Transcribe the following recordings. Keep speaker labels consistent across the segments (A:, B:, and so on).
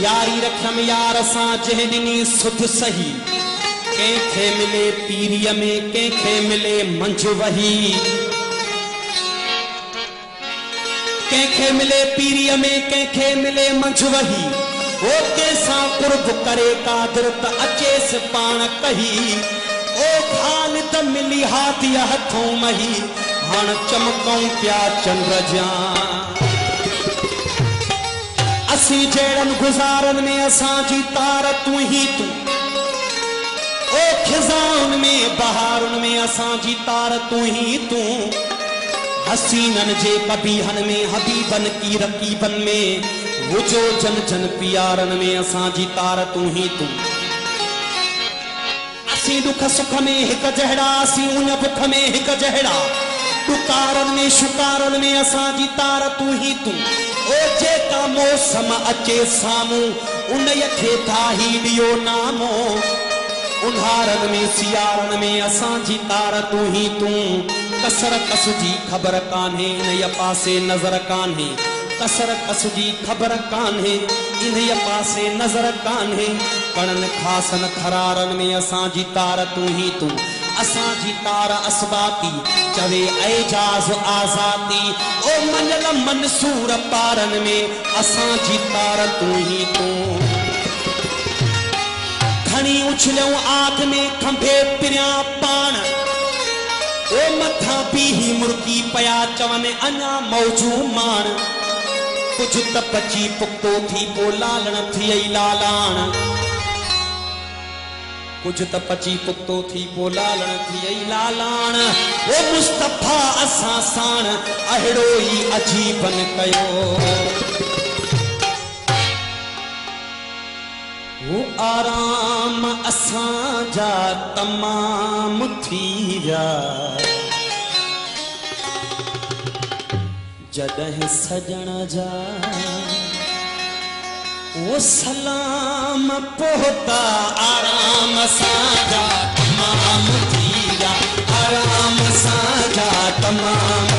A: यारी रखम यार सा जहनी सुध सही कंखे मिले पीरिय में कंखे मिले मंझ वही कंखे मिले पीरिय में कंखे मिले मंझ वही ओ कैसा कुर्ब करे कादिर त अचेस पाण कही ओ खाल त मिली हाथी हथों मही हाण चमकऊं प्या चंद्र जा असी जड़न गुजारन में असा जी तार तू ही तू ओ खिजाउन में बहारुन में असा जी तार तू ही तू हसीनन जे कबीहन में हबीबन की रकीबन में वुजो जन जन प्यारन में असा जी तार तू ही तू असी दुख सुख में एक जहड़ा असी उन बुख में एक जहड़ा पुकारन में शुकारन में असा जी तार तू ही तू ओ जेका मौसम अचे सामू उन खे था ही दियो नामो उन्हारन में सियारन में असा जी तार तू ही तू कसर कस जी खबर कान्हे इन पासे नजर कान्हे कसर कस जी खबर कान्हे इन पासे नजर कान्हे कणन खासन खरारन में असा जी तार तू ही तू असा जी तार असबाती चवे एजाज आजादी ओ मनल मंसूर पारन में असा जी तार तू ही तू खणी उछलऊं आग में खंभे पिरिया पान ओ मथा बीही मुर्गी पया चवन अना मौजू मान कुछ त पची पुक्तो थी पो लालण थी लालाण कुछ त पची पुक्तो थी पो लालण थी लालाण ओ मुस्तफा असा साण अहिड़ो ही अजीबन कयो वो आराम असा जा तमाम थी जा जदह सजण जा वो सलाम पोता आराम साजा तमाम थी जा आराम साजा तमाम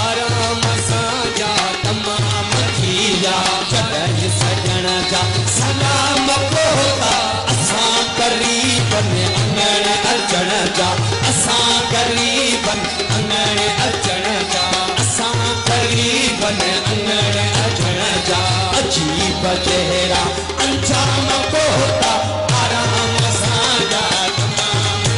A: आराम साजा तमाम थी जा जदह सजण जा सलाम पोता असा करीबन अंगण अचण जा असा करीबन अंगण अचण जा असा करीबन अंगण अचण जा अजीब चेहरा अंजाम पोता आराम साजा तमाम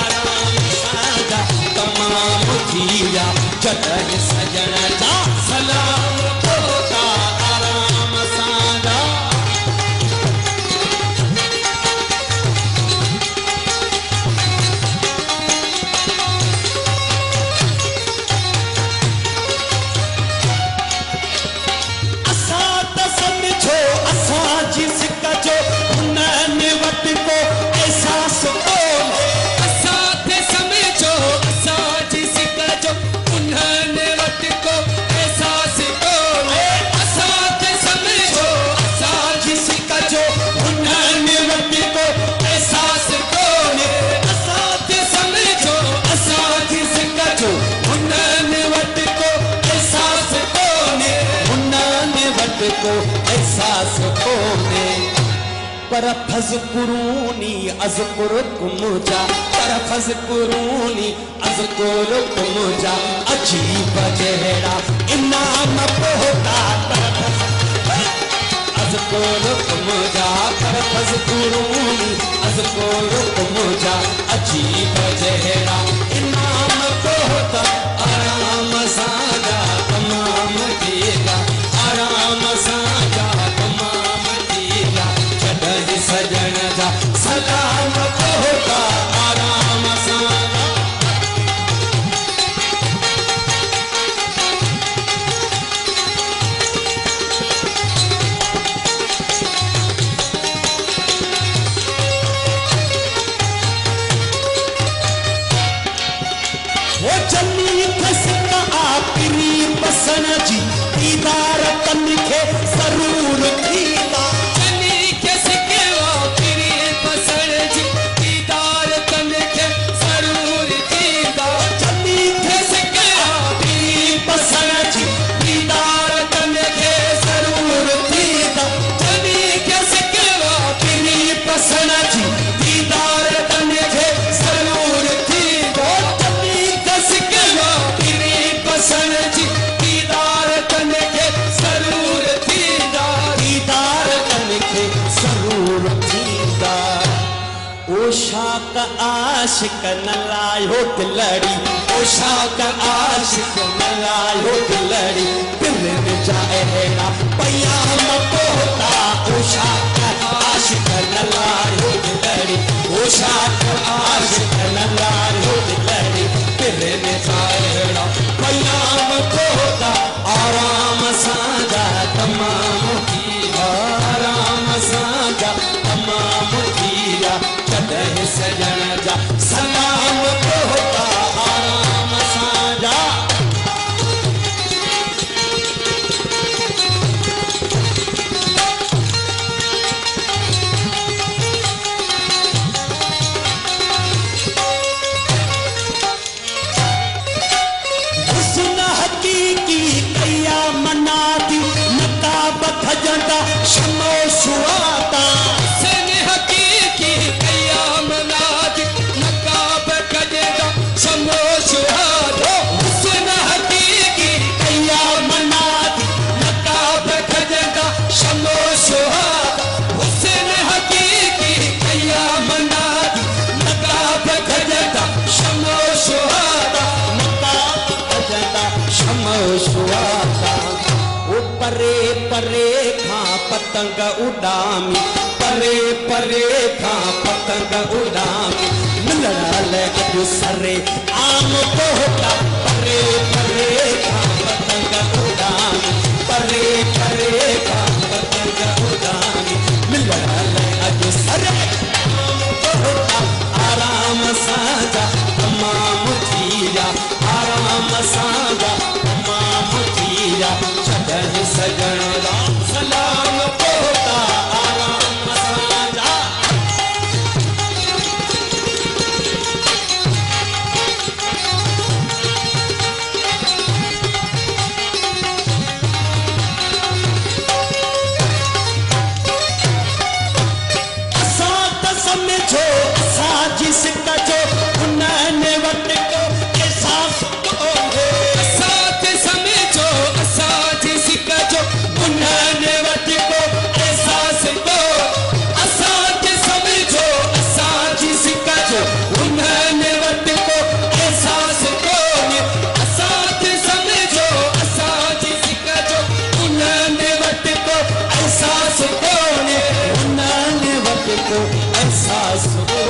A: आराम साजा तमाम थी जा जदह सजण जा सलाम पोता आराम साजा को एहसास होने पर फज़कुरूनी अज़कुरुकुम जा पर फज़कुरूनी अज़कुरुकुम जा अजीब जहरा इनाम पोता अज़कुरुकुम जा पर फज़कुरूनी अज़कुरुकुम जा अजीब जहरा इनाम पोता आराम साजा तमाम देगा आराम साजा तमाम दिया जदह सजण जा सलाम पोता आराम साजा वो जन्नी खसका आखिरी बसन जी दीदार तन के जरूर थीदा जनी के सिके आखिरी बसन जी दीदार तन के जरूर थीदा जनी के सिके आखिरी बसन जी दीदार तन के जरूर थीदा आशिक न लायो दिलड़ी, ओ शौक आशिक न लायो दिलड़ी, दिल में जाए हेड़ा पयाम पोता, ओ शौक आशिक न लायो दिलड़ी, ओ शौक आशिक न लायो दिलड़ी, दिल में जाए हेड़ा पयाम पोता। आराम साजा तमाम किया, आराम साजा तमाम किया, चढ़े सजन जा सलाम पोता, आराम साजा। शमो सुआता सने हकीकी कयाम नाद नकाब कजेदा शमो सुआता सने हकीकी कयाम नाद नकाब कजेदा शमो सुआता सने हकीकी कयाम नाद नकाब कजेदा शमो सुआता नकाब कजेदा शमो सुआता। ओ परे परे खां पतंग उड़ामी, परे परे खां पतंग उड़ामी, मिलड़ा लग सरे आम पोता, परे परे खां पतंग उड़ामी, परे परे खां पतंग उड़ामी, मिलड़ा लग सरे आम पोता। आराम साजा तमाम किया, आराम साजा तमाम किया, चढ़ सजन राम सलाम पोता, आराम साजा। असा त समझो असा जिसका जो उन्होंने वट को एहसास को है, असा त समझो असा जिसका जो उन्होंने वट को एहसास को, असा त समझो असा जिसका जो उन्होंने वट को एहसास को, असा त समझो असा जिसका जो उन्होंने वट को एहसास को, उन्होंने वट को एहसास को।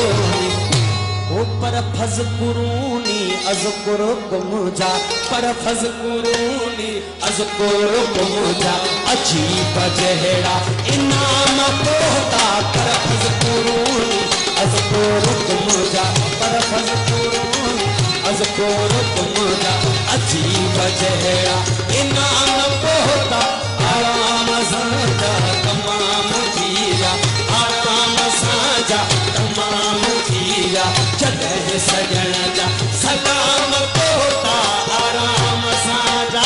A: ओ पर फज कुरूनी अज़कुर कुमुजा, पर फज कुरूनी अज़कुर कुमुजा, अजीब जहरा इनाम पोता, पर फज कुरूनी अज़कुर कुमुजा, पर फज कुरूनी अज़कुर कुमुजा, अजीब जहरा इनाम पोता। आराम साजा तमाम किया, आराम साजा तमाम किया, चढ़े सजन जा सलाम पोता, आराम साजा।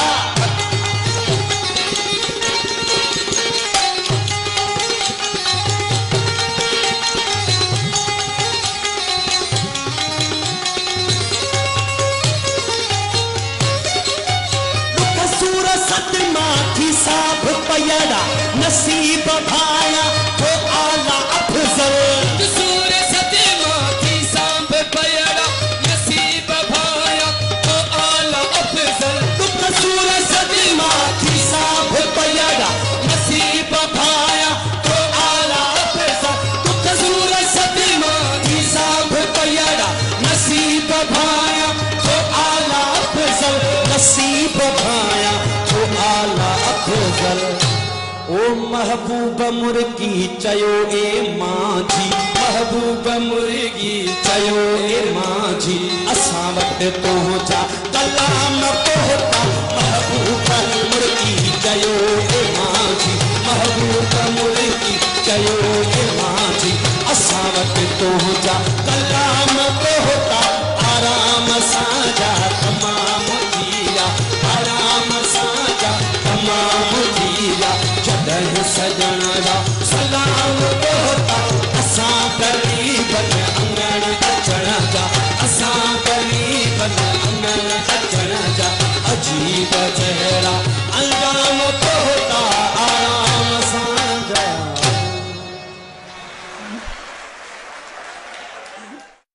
A: कसूर सतमा थी साब पयड़ा नसीब भाया तो आला अफजल, कसूर सतमा थी साब पयड़ा नसीब भाया तो आला अफजल, कसूर सतमा थी साब पयड़ा नसीब भाया तो आला अफजल, कसूर सतमा थी साब पयड़ा नसीब भाया तो आला अफजल, नसीब भाया तो आला अफजल। ओ महबूब मुर्गी चयो ए मांझी, महबूब मुर्गी चयो ए मांझी, असां वटि पहुंचा कलाम पोता,